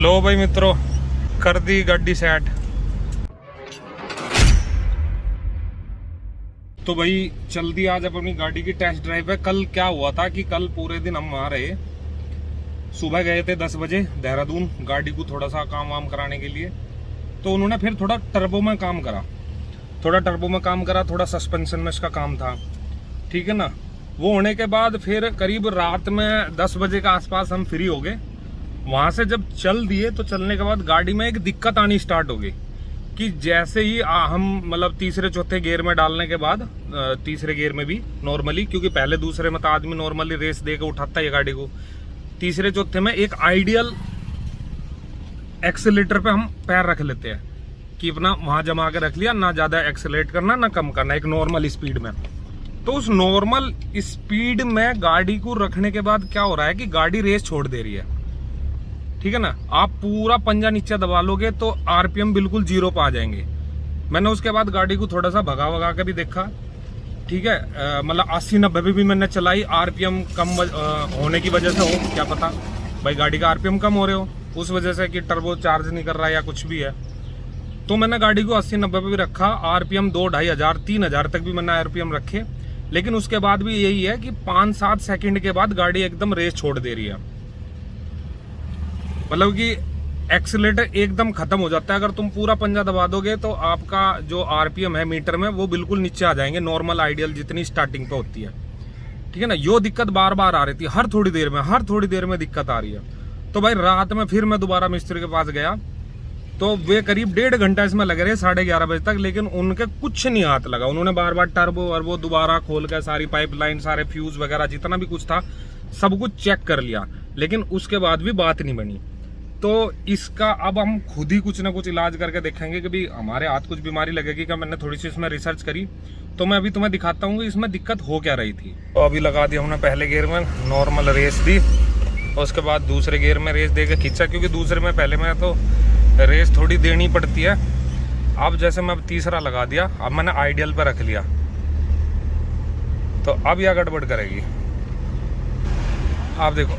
लो भाई मित्रों, कर दी गाड़ी सेट। तो भाई चल दी आज अपनी गाड़ी की टेस्ट ड्राइव है। कल क्या हुआ था कि कल पूरे दिन हम वहां रहे। सुबह गए थे 10 बजे देहरादून गाड़ी को थोड़ा सा काम वाम कराने के लिए। तो उन्होंने फिर थोड़ा टर्बो में काम करा, थोड़ा सस्पेंशन में इसका काम था, ठीक है ना। वो होने के बाद फिर करीब रात में 10 बजे के आसपास हम फ्री हो गए। वहां से जब चल दिए तो चलने के बाद गाड़ी में एक दिक्कत आनी स्टार्ट हो गई कि जैसे ही हम मतलब तीसरे चौथे गियर में डालने के बाद, तीसरे गियर में भी नॉर्मली, क्योंकि पहले दूसरे में तो आदमी नॉर्मली रेस दे के उठाता है गाड़ी को, तीसरे चौथे में एक आइडियल एक्सीलेटर पे हम पैर रख लेते हैं कि अपना वहां जमा के रख लिया, ना ज्यादा एक्सेलेरेट करना ना कम करना, एक नॉर्मल स्पीड में। तो उस नॉर्मल स्पीड में गाड़ी को रखने के बाद क्या हो रहा है कि गाड़ी रेस छोड़ दे रही है, ठीक है ना। आप पूरा पंजा नीचे दबा लोगे तो आरपीएम बिल्कुल 0 पे आ जाएंगे। मैंने उसके बाद गाड़ी को थोड़ा सा भगा के भी देखा, ठीक है, मतलब 80-90 पे भी मैंने चलाई। आरपीएम कम होने की वजह से हो, क्या पता भाई गाड़ी का आरपीएम कम हो रहे हो उस वजह से कि टर्बो चार्ज नहीं कर रहा है या कुछ भी है। तो मैंने गाड़ी को 80-90 पे भी रखा। आरपीएम 2-2,500-3,000 तक भी मैंने आरपीएम रखे, लेकिन उसके बाद भी यही है कि 5-7 सेकंड के बाद गाड़ी एकदम रेस छोड़ दे रही है। मतलब कि एक्सीलेटर एकदम खत्म हो जाता है। अगर तुम पूरा पंजा दबा दोगे तो आपका जो आरपीएम है मीटर में वो बिल्कुल नीचे आ जाएंगे, नॉर्मल आइडियल जितनी स्टार्टिंग पे होती है, ठीक है ना। यो दिक्कत बार बार आ रही थी, हर थोड़ी देर में दिक्कत आ रही है। तो भाई रात में फिर मैं दोबारा मिस्त्री के पास गया, तो वे करीब 1.5 घंटा इसमें लगे रहे 11:30 बजे तक, लेकिन उनके कुछ नहीं हाथ लगा। उन्होंने बार बार टर्बो और वो दोबारा खोल कर सारी पाइपलाइन, सारे फ्यूज वगैरह जितना भी कुछ था सब कुछ चेक कर लिया, लेकिन उसके बाद भी बात नहीं बनी। तो इसका अब हम खुद ही कुछ ना कुछ इलाज करके देखेंगे कि भाई हमारे हाथ कुछ बीमारी लगेगी क्या। मैंने थोड़ी सी इसमें रिसर्च करी, तो मैं अभी तुम्हें दिखाता हूँ कि इसमें दिक्कत हो क्या रही थी। तो अभी लगा दिया हमने पहले गियर में, नॉर्मल रेस दी, और उसके बाद दूसरे गियर में रेस दे के खींचा, क्योंकि दूसरे में पहले में तो रेस थोड़ी देनी पड़ती है। अब जैसे मैं तीसरा लगा दिया, अब मैंने आइडियल पे रख लिया, तो अब यह गड़बड़ करेगी। आप देखो,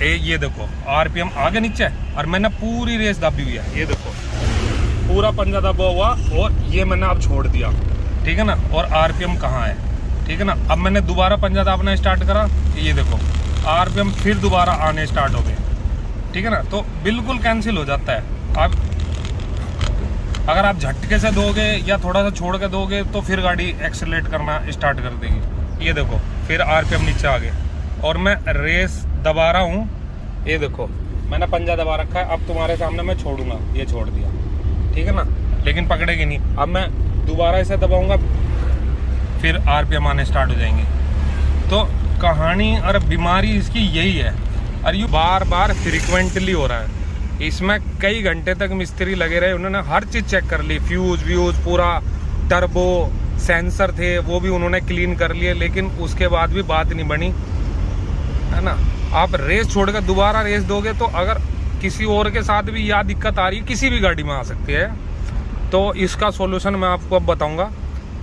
ये देखो आरपीएम आगे नीचे है और मैंने पूरी रेस दबी हुई है। ये देखो पूरा पंजा दबा हुआ, और ये मैंने अब छोड़ दिया, ठीक है ना। और आरपीएम कहाँ है, ठीक है ना। अब मैंने दोबारा पंजा दाबना स्टार्ट करा, ये देखो आरपीएम फिर दोबारा आने स्टार्ट हो गए, ठीक है ना। तो बिल्कुल कैंसिल हो जाता है। अब अगर आप झटके से दोगे या थोड़ा सा छोड़ के दोगे तो फिर गाड़ी एक्सेलरेट करना स्टार्ट कर देगी। ये देखो फिर आरपीएम नीचे आ गए और मैं रेस दबा रहा हूँ। ये देखो मैंने पंजा दबा रखा है, अब तुम्हारे सामने मैं छोड़ूंगा, ये छोड़ दिया, ठीक है ना, लेकिन पकड़ेगी नहीं। अब मैं दोबारा इसे दबाऊंगा, फिर आरपीएम आने स्टार्ट हो जाएंगे। तो कहानी और बीमारी इसकी यही है, और ये बार बार फ्रिक्वेंटली हो रहा है। इसमें कई घंटे तक मिस्त्री लगे रहे, उन्होंने हर चीज़ चेक कर ली, फ्यूज व्यूज पूरा, टर्बो सेंसर थे वो भी उन्होंने क्लीन कर लिए, लेकिन उसके बाद भी बात नहीं बनी, है ना। आप रेस छोड़कर दोबारा रेस दोगे तो अगर किसी और के साथ भी यह दिक्कत आ रही है, किसी भी गाड़ी में आ सकती है, तो इसका सॉल्यूशन मैं आपको अब बताऊंगा।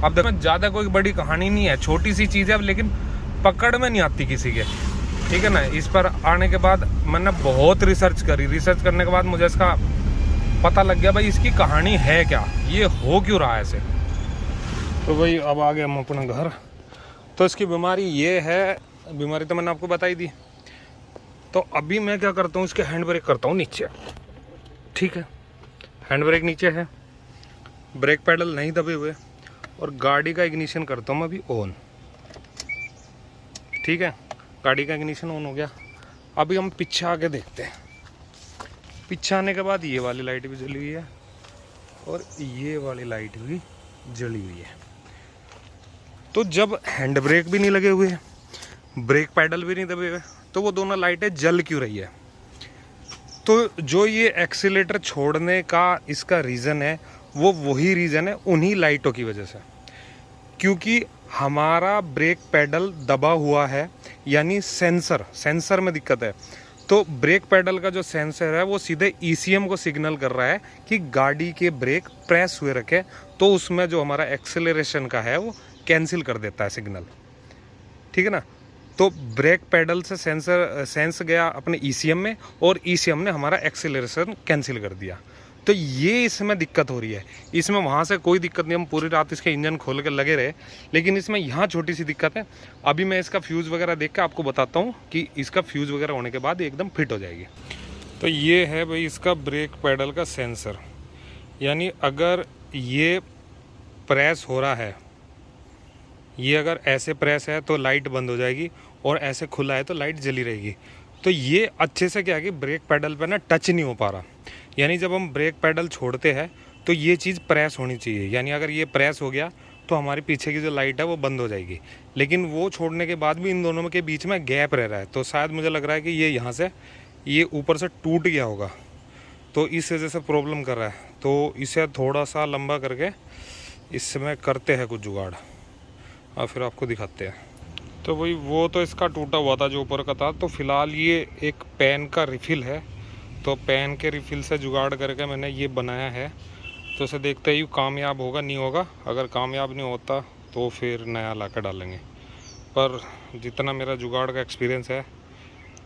अब देखो ज़्यादा कोई बड़ी कहानी नहीं है, छोटी सी चीज़ है, लेकिन पकड़ में नहीं आती किसी के, ठीक है ना। इस पर आने के बाद मैंने बहुत रिसर्च करी, रिसर्च करने के बाद मुझे इसका पता लग गया भाई इसकी कहानी है क्या, ये हो क्यों रहा है ऐसे। तो भाई अब आ गए हम अपने घर। तो इसकी बीमारी ये है, बीमारी तो मैंने आपको बताई दी। तो अभी मैं क्या करता हूँ, इसके हैंड ब्रेक करता हूँ नीचे, ठीक है। हैंड ब्रेक नीचे है, ब्रेक पैडल नहीं दबे हुए, और गाड़ी का इग्निशन करता हूँ मैं अभी ऑन, ठीक है। गाड़ी का इग्निशन ऑन हो गया। अभी हम पीछे आके देखते हैं। पीछे आने के बाद ये वाली लाइट भी जली हुई है और ये वाली लाइट भी जली हुई है। तो जब हैंड ब्रेक भी नहीं लगे हुए हैं, ब्रेक पैडल भी नहीं दबे हुए, तो वो दोनों लाइटें जल क्यों रही है। तो जो ये एक्सीलेटर छोड़ने का इसका रीज़न है, वो वही रीज़न है उन्हीं लाइटों की वजह से, क्योंकि हमारा ब्रेक पैडल दबा हुआ है, यानी सेंसर में दिक्कत है। तो ब्रेक पैडल का जो सेंसर है वो सीधे ईसीएम को सिग्नल कर रहा है कि गाड़ी के ब्रेक प्रेस हुए रखे, तो उसमें जो हमारा एक्सेलरेशन का है वो कैंसिल कर देता है सिग्नल, ठीक है ना। तो ब्रेक पेडल से सेंस गया अपने ईसीएम में, और ईसीएम ने हमारा एक्सीलरेशन कैंसिल कर दिया। तो ये इसमें दिक्कत हो रही है। इसमें वहाँ से कोई दिक्कत नहीं, हम पूरी रात इसके इंजन खोल के लगे रहे, लेकिन इसमें यहाँ छोटी सी दिक्कत है। अभी मैं इसका फ्यूज़ वगैरह देख के आपको बताता हूँ कि इसका फ्यूज़ वगैरह होने के बाद एकदम फिट हो जाएगी। तो ये है भाई इसका ब्रेक पेडल का सेंसर, यानी अगर ये प्रेस हो रहा है, ये अगर ऐसे प्रेस है तो लाइट बंद हो जाएगी, और ऐसे खुला है तो लाइट जली रहेगी। तो ये अच्छे से क्या है कि ब्रेक पेडल पे ना टच नहीं हो पा रहा, यानी जब हम ब्रेक पेडल छोड़ते हैं तो ये चीज़ प्रेस होनी चाहिए, यानी अगर ये प्रेस हो गया तो हमारी पीछे की जो लाइट है वो बंद हो जाएगी। लेकिन वो छोड़ने के बाद भी इन दोनों के बीच में गैप रह रहा है, तो शायद मुझे लग रहा है कि ये यहाँ से ये ऊपर से टूट गया होगा, तो इस वजह से प्रॉब्लम कर रहा है। तो इसे थोड़ा सा लंबा करके इसमें करते हैं कुछ जुगाड़, और फिर आपको दिखाते हैं। तो भाई वो तो इसका टूटा हुआ था जो ऊपर का था, तो फिलहाल ये एक पेन का रिफ़िल है, तो पेन के रिफ़िल से जुगाड़ करके मैंने ये बनाया है। तो इसे देखते ही कामयाब होगा नहीं होगा, अगर कामयाब नहीं होता तो फिर नया ला कर डालेंगे। पर जितना मेरा जुगाड़ का एक्सपीरियंस है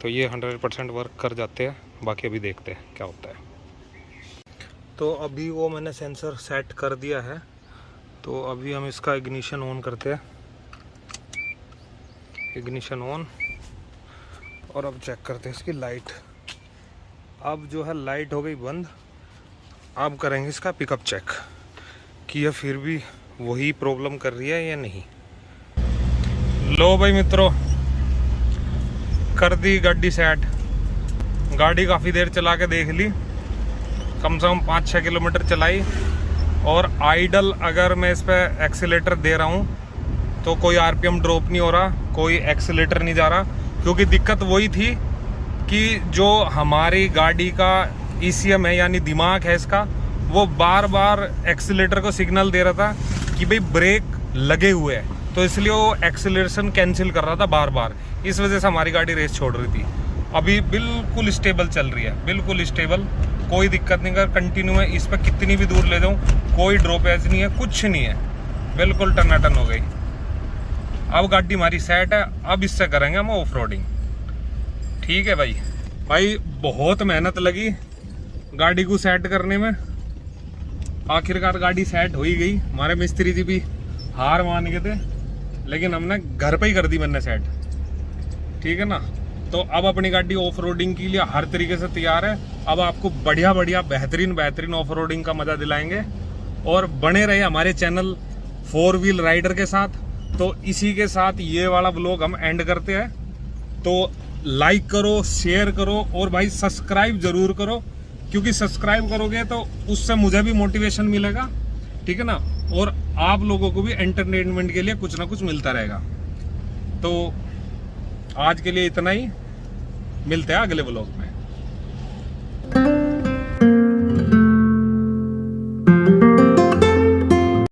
तो ये 100% वर्क कर जाते हैं, बाकी अभी देखते हैं क्या होता है। तो अभी वो मैंने सेंसर सेट कर दिया है, तो अभी हम इसका इग्निशन ऑन करते हैं। इग्निशन ऑन, और अब चेक करते हैं इसकी लाइट। अब जो है लाइट हो गई बंद। अब करेंगे इसका पिकअप चेक कि यह फिर भी वही प्रॉब्लम कर रही है या नहीं। लो भाई मित्रों, कर दी गाड़ी सेट। गाड़ी काफ़ी देर चला के देख ली, कम से कम 5-6 किलोमीटर चलाई, और आइडल अगर मैं इस पर एक्सीलेटर दे रहा हूँ तो कोई आरपीएम ड्रॉप नहीं हो रहा, कोई एक्सीलेटर नहीं जा रहा, क्योंकि दिक्कत वही थी कि जो हमारी गाड़ी का ईसीएम है यानी दिमाग है इसका, वो बार बार एक्सीलेटर को सिग्नल दे रहा था कि भाई ब्रेक लगे हुए हैं, तो इसलिए वो एक्सीलरेशन कैंसिल कर रहा था बार बार। इस वजह से हमारी गाड़ी रेस छोड़ रही थी। अभी बिल्कुल स्टेबल चल रही है, बिल्कुल स्टेबल, कोई दिक्कत नहीं। कर कंटिन्यू है, इस पर कितनी भी दूर ले जाऊँ कोई ड्रॉपेज नहीं है, कुछ नहीं है, बिल्कुल टनाटन हो गई। अब गाड़ी हमारी सेट है, अब इससे करेंगे हम ऑफ रोडिंग। ठीक है भाई। भाई बहुत मेहनत लगी गाड़ी को सेट करने में, आखिरकार गाड़ी सेट हो ही गई। हमारे मिस्त्री जी भी हार मान गए थे, लेकिन हमने घर पे ही कर दी मैंने सेट। ठीक है ना। तो अब अपनी गाड़ी ऑफ रोडिंग के लिए हर तरीके से तैयार है। अब आपको बढ़िया बढ़िया बेहतरीन ऑफ रोडिंग का मजा दिलाएंगे, और बने रहे हमारे चैनल 4 व्हील राइडर के साथ। तो इसी के साथ ये वाला व्लॉग हम एंड करते हैं। तो लाइक करो, शेयर करो, और भाई सब्सक्राइब जरूर करो, क्योंकि सब्सक्राइब करोगे तो उससे मुझे भी मोटिवेशन मिलेगा। ठीक है ना, और आप लोगों को भी एंटरटेनमेंट के लिए कुछ ना कुछ मिलता रहेगा। तो आज के लिए इतना ही, मिलते हैं अगले व्लॉग में।